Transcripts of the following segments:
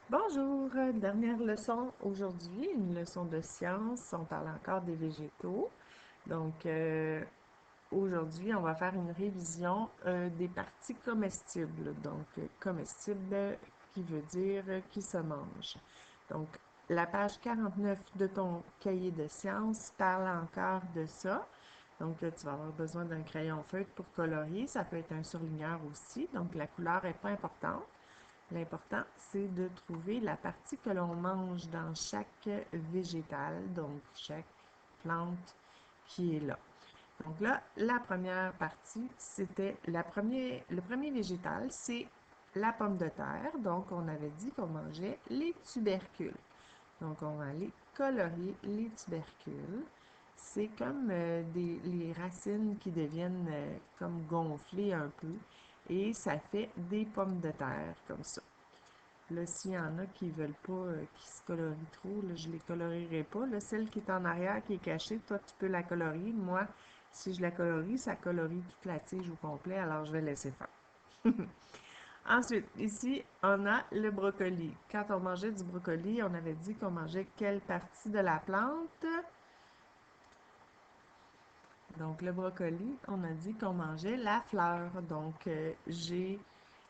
Bonjour, dernière leçon aujourd'hui, une leçon de science. On parle encore des végétaux. Donc, aujourd'hui, on va faire une révision des parties comestibles. Donc, comestibles qui veut dire qui se mange. Donc, la page 49 de ton cahier de sciences parle encore de ça. Donc, tu vas avoir besoin d'un crayon feutre pour colorier. Ça peut être un surligneur aussi. Donc, la couleur n'est pas importante. L'important, c'est de trouver la partie que l'on mange dans chaque végétal, donc chaque plante qui est là. Donc là, la première partie, c'était le premier végétal, c'est la pomme de terre. Donc, on avait dit qu'on mangeait les tubercules. Donc, on va aller colorier les tubercules. C'est comme les racines qui deviennent comme gonflées un peu et ça fait des pommes de terre comme ça. Là, s'il y en a qui veulent pas, qui se colorient trop, là, je les colorierai pas. Là, celle qui est en arrière, qui est cachée, toi, tu peux la colorier. Moi, si je la colorie, ça colorie toute la tige au complet, alors je vais laisser faire. Ensuite, ici, on a le brocoli. Quand on mangeait du brocoli, on avait dit qu'on mangeait quelle partie de la plante? Donc, le brocoli, on a dit qu'on mangeait la fleur. Donc, j'ai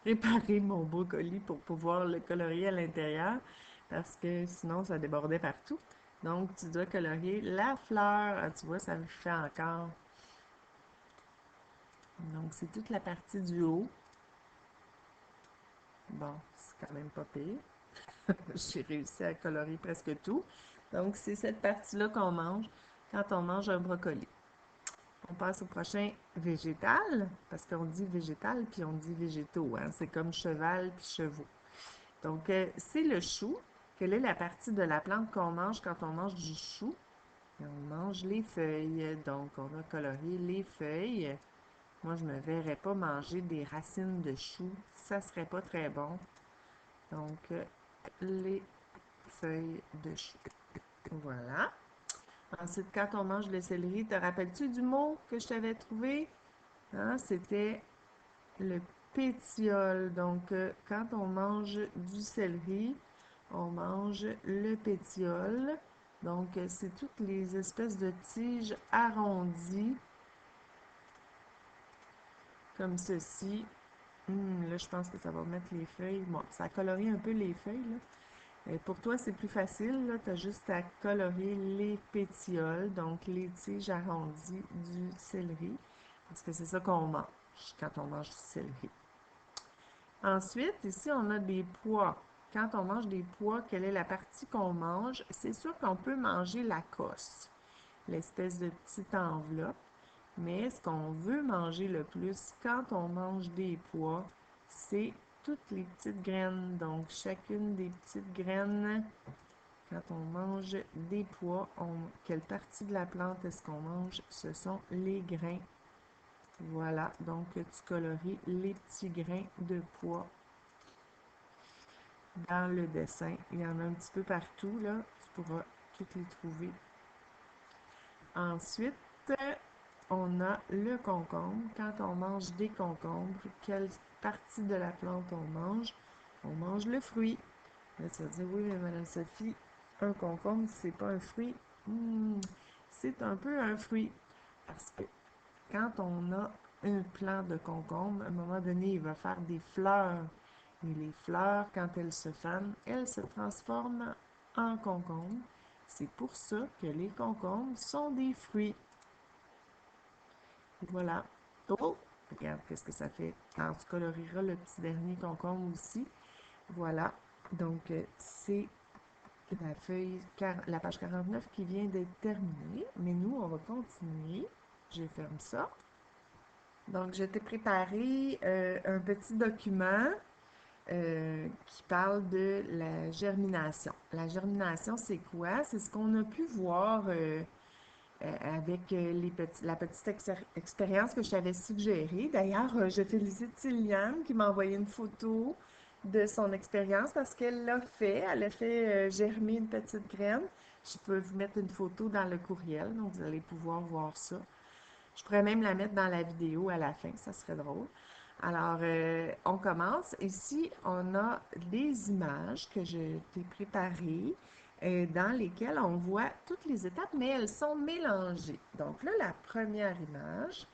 préparé mon brocoli pour pouvoir le colorier à l'intérieur parce que sinon, ça débordait partout. Donc, tu dois colorier la fleur. Ah, tu vois, ça le fait encore. Donc, c'est toute la partie du haut. Bon, c'est quand même pas pire. J'ai réussi à colorier presque tout. Donc, c'est cette partie-là qu'on mange quand on mange un brocoli. On passe au prochain végétal, parce qu'on dit végétal puis on dit végétaux, hein? C'est comme cheval puis chevaux. Donc, c'est le chou. Quelle est la partie de la plante qu'on mange quand on mange du chou? Et on mange les feuilles. Donc, on a colorié les feuilles. Moi, je ne me verrais pas manger des racines de chou. Ça serait pas très bon. Donc, les feuilles de chou. Voilà. Ensuite, quand on mange le céleri, te rappelles-tu du mot que je t'avais trouvé? Hein? C'était le pétiole. Donc, quand on mange du céleri, on mange le pétiole. Donc, c'est toutes les espèces de tiges arrondies, comme ceci. Là, je pense que ça va mettre les feuilles. Bon, ça colorie un peu les feuilles, là. Pour toi, c'est plus facile, tu as juste à colorier les pétioles, donc les tiges arrondies du céleri, parce que c'est ça qu'on mange quand on mange du céleri. Ensuite, ici, on a des pois. Quand on mange des pois, quelle est la partie qu'on mange? C'est sûr qu'on peut manger la cosse, l'espèce de petite enveloppe, mais ce qu'on veut manger le plus quand on mange des pois, c'est toutes les petites graines. Donc, chacune des petites graines, quand on mange des pois, quelle partie de la plante est-ce qu'on mange? Ce sont les grains. Voilà, donc tu colories les petits grains de pois dans le dessin. Il y en a un petit peu partout, là. Tu pourras toutes les trouver. Ensuite, on a le concombre. Quand on mange des concombres, quelle partie de la plante on mange? On mange le fruit. Là, tu vas dire, oui, mais Madame Sophie, un concombre, c'est pas un fruit. C'est un peu un fruit. Parce que quand on a un plant de concombre, à un moment donné, il va faire des fleurs. Et les fleurs, quand elles se fanent, elles se transforment en concombre. C'est pour ça que les concombres sont des fruits. Voilà. Oh, regarde qu'est-ce que ça fait. Alors, tu colorieras le petit dernier concombre aussi. Voilà. Donc, c'est la feuille, la page 49 qui vient d'être terminée. Mais nous, on va continuer. Je ferme ça. Donc, je t'ai préparé un petit document qui parle de la germination. La germination, c'est quoi? C'est ce qu'on a pu voir avec la petite expérience que je t'avais suggérée. D'ailleurs, je félicite Céliane qui m'a envoyé une photo de son expérience parce qu'elle l'a fait. Elle a fait germer une petite graine. Je peux vous mettre une photo dans le courriel, donc vous allez pouvoir voir ça. Je pourrais même la mettre dans la vidéo à la fin, ça serait drôle. Alors, on commence. Ici, on a des images que je t'ai préparées dans lesquelles on voit toutes les étapes, mais elles sont mélangées. Donc là, la première image,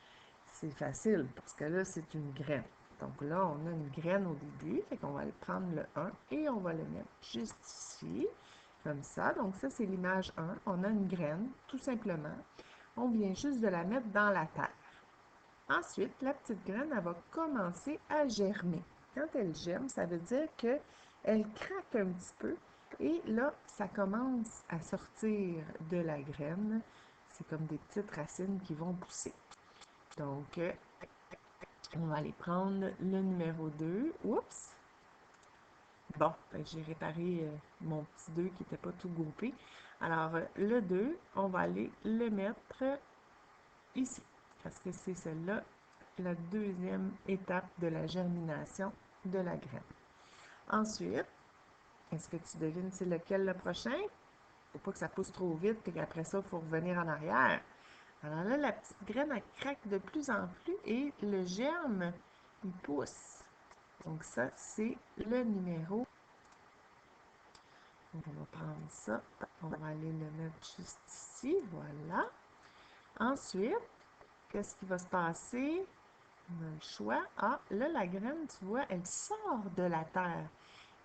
c'est facile parce que là, c'est une graine. Donc là, on a une graine au début, fait qu'on va aller prendre le 1 et on va le mettre juste ici, comme ça. Donc ça, c'est l'image 1. On a une graine, tout simplement. On vient juste de la mettre dans la terre. Ensuite, la petite graine, elle va commencer à germer. Quand elle germe, ça veut dire qu'elle craque un petit peu. Et là, ça commence à sortir de la graine. C'est comme des petites racines qui vont pousser. Donc, on va aller prendre le numéro 2. Oups! Bon, j'ai réparé mon petit 2 qui n'était pas tout groupé. Alors, le 2, on va aller le mettre ici, parce que c'est celle-là, la deuxième étape de la germination de la graine. Ensuite, est-ce que tu devines c'est lequel le prochain? Il ne faut pas que ça pousse trop vite et qu'après ça, il faut revenir en arrière. Alors là, la petite graine, elle craque de plus en plus et le germe, il pousse. Donc ça, c'est le numéro. Donc on va prendre ça. On va aller le mettre juste ici. Voilà. Ensuite, qu'est-ce qui va se passer? On a le choix. Ah, là, la graine, tu vois, elle sort de la terre.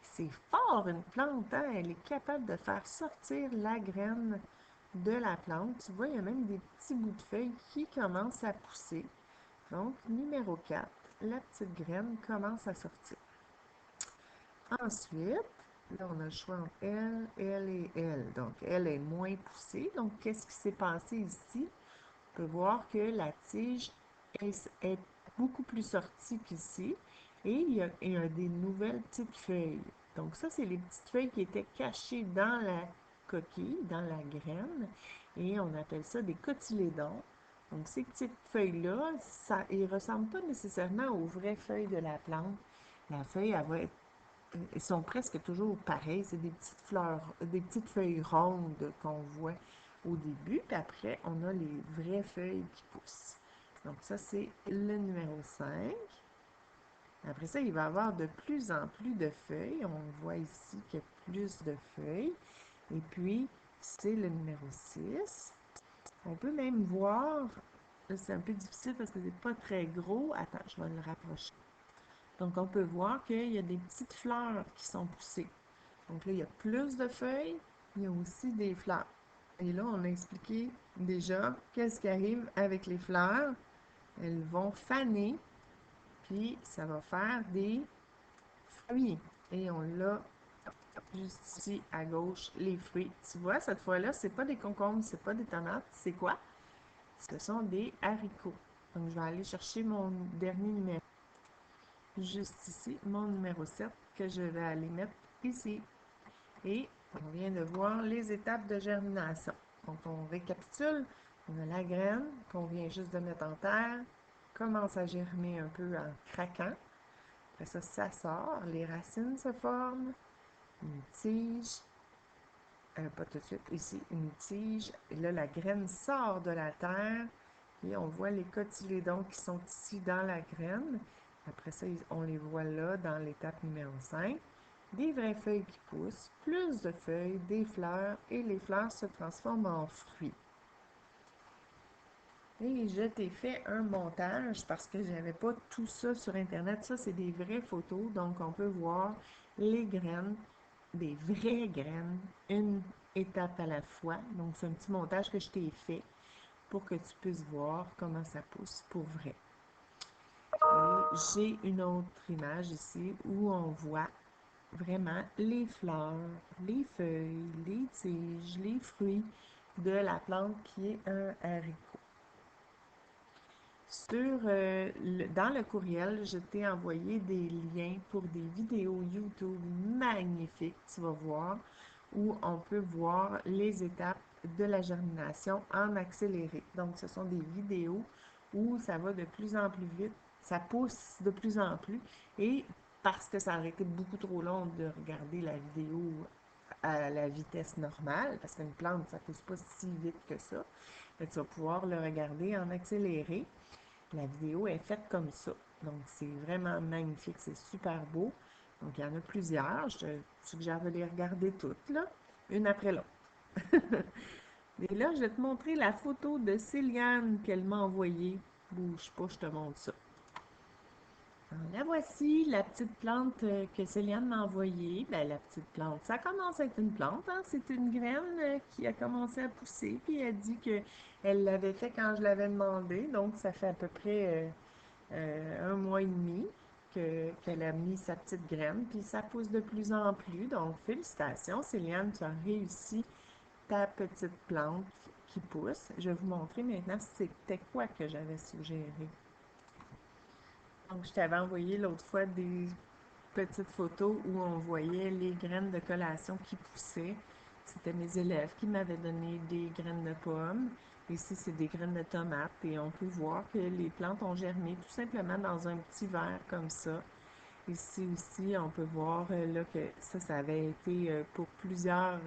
C'est fort, une plante, hein? Elle est capable de faire sortir la graine de la plante. Tu vois, il y a même des petits bouts de feuilles qui commencent à pousser. Donc, numéro 4, la petite graine commence à sortir. Ensuite, là, on a le choix entre elle, elle et elle. Donc, elle est moins poussée. Donc, qu'est-ce qui s'est passé ici? On peut voir que la tige est beaucoup plus sortie qu'ici. Et il y a des nouvelles petites feuilles. Donc, ça, c'est les petites feuilles qui étaient cachées dans la coquille, dans la graine. Et on appelle ça des cotylédons. Donc, ces petites feuilles-là, ils ne ressemblent pas nécessairement aux vraies feuilles de la plante. La feuille, elle va être ils sont presque toujours pareils. C'est des petites fleurs, des petites feuilles rondes qu'on voit au début. Puis après, on a les vraies feuilles qui poussent. Donc ça, c'est le numéro 5. Après ça, il va y avoir de plus en plus de feuilles. On voit ici qu'il y a plus de feuilles. Et puis, c'est le numéro 6. On peut même voir, là c'est un peu difficile parce que c'est pas très gros. Attends, je vais le rapprocher. Donc, on peut voir qu'il y a des petites fleurs qui sont poussées. Donc là, il y a plus de feuilles, il y a aussi des fleurs. Et là, on a expliqué déjà qu'est-ce qui arrive avec les fleurs. Elles vont faner, puis ça va faire des fruits. Et on l'a juste ici à gauche, les fruits. Tu vois, cette fois-là, c'est pas des concombres, c'est pas des tomates, c'est quoi? Ce sont des haricots. Donc, je vais aller chercher mon dernier numéro. Juste ici, mon numéro 7 que je vais aller mettre ici. Et on vient de voir les étapes de germination. Donc, on récapitule. On a la graine qu'on vient juste de mettre en terre, commence à germer un peu en craquant. Après ça, ça sort, les racines se forment, une tige, pas tout de suite, ici, une tige. Et là, la graine sort de la terre et on voit les cotylédons qui sont ici dans la graine. Après ça, on les voit là dans l'étape numéro 5. Des vraies feuilles qui poussent, plus de feuilles, des fleurs, et les fleurs se transforment en fruits. Et je t'ai fait un montage parce que j'avais pas tout ça sur Internet. Ça, c'est des vraies photos, donc on peut voir les graines, des vraies graines, une étape à la fois. Donc, c'est un petit montage que je t'ai fait pour que tu puisses voir comment ça pousse pour vrai. Et j'ai une autre image ici où on voit vraiment les fleurs, les feuilles, les tiges, les fruits de la plante qui est un haricot. Dans le courriel, je t'ai envoyé des liens pour des vidéos YouTube magnifiques, tu vas voir, où on peut voir les étapes de la germination en accéléré. Donc, ce sont des vidéos où ça va de plus en plus vite, ça pousse de plus en plus, et parce que ça aurait été beaucoup trop long de regarder la vidéo à la vitesse normale, parce qu'une plante, ça ne pousse pas si vite que ça, tu vas pouvoir le regarder en accéléré. La vidéo est faite comme ça. Donc, c'est vraiment magnifique, c'est super beau. Donc, il y en a plusieurs. Je te suggère de les regarder toutes, là, une après l'autre. Et là, je vais te montrer la photo de Céliane qu'elle m'a envoyée. Bouge pas, je te montre ça. Alors, la voici, la petite plante que Céliane m'a envoyée. Ben, la petite plante, ça commence à être une plante, hein. C'est une graine qui a commencé à pousser, puis elle dit que elle l'avait fait quand je l'avais demandé. Donc, ça fait à peu près 1 mois et demi qu'elle a mis sa petite graine, puis ça pousse de plus en plus. Donc, félicitations, Céliane, tu as réussi ta petite plante qui pousse. Je vais vous montrer maintenant c'était quoi que j'avais suggéré. Donc, je t'avais envoyé l'autre fois des petites photos où on voyait les graines de collation qui poussaient. C'était mes élèves qui m'avaient donné des graines de pommes. Ici, c'est des graines de tomates et on peut voir que les plantes ont germé tout simplement dans un petit verre comme ça. Ici aussi, on peut voir là que ça avait été pour plusieurs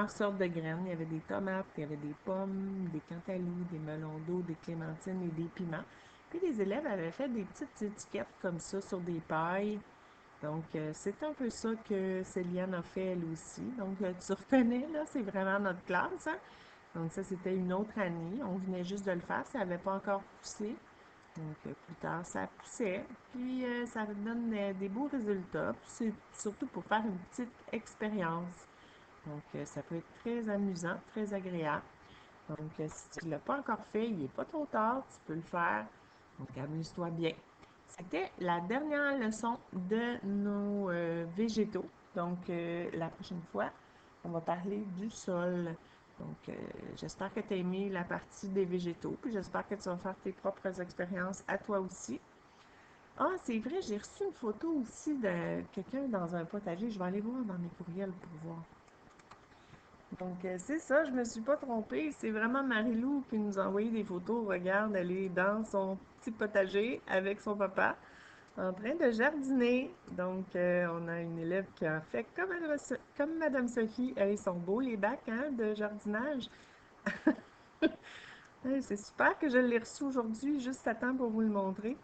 sortes de graines. Il y avait des tomates, il y avait des pommes, des cantaloupes, des melons d'eau, des clémentines et des piments. Puis les élèves avaient fait des petites étiquettes comme ça sur des pailles. Donc, c'est un peu ça que Céliane a fait elle aussi. Donc, tu reconnais, là, c'est vraiment notre classe, hein? Donc, ça, c'était une autre année. On venait juste de le faire, ça n'avait pas encore poussé. Donc, plus tard, ça poussait. Puis, ça donne des beaux résultats. Puis, c'est surtout pour faire une petite expérience. Donc, ça peut être très amusant, très agréable. Donc, si tu ne l'as pas encore fait, il n'est pas trop tard, tu peux le faire. Donc, amuse-toi bien. C'était la dernière leçon de nos végétaux. Donc, la prochaine fois, on va parler du sol. Donc, j'espère que tu as aimé la partie des végétaux, puis j'espère que tu vas faire tes propres expériences à toi aussi. Ah, c'est vrai, j'ai reçu une photo aussi de quelqu'un dans un potager. Je vais aller voir dans mes courriels pour voir. Donc, c'est ça, je me suis pas trompée. C'est vraiment Marie-Lou qui nous a envoyé des photos. Regarde, elle est dans son petit potager avec son papa en train de jardiner. Donc, on a une élève qui a fait comme Madame Sophie. Ils sont beaux, les bacs hein, de jardinage. Hey, c'est super que je l'ai reçu aujourd'hui, juste à temps pour vous le montrer.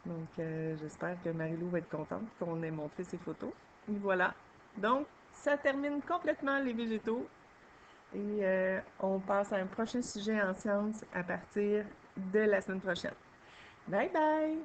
Donc, j'espère que Marie-Lou va être contente qu'on ait montré ses photos. Et voilà. Donc, ça termine complètement les végétaux. Et on passe à un prochain sujet en sciences à partir de la semaine prochaine. Bye bye!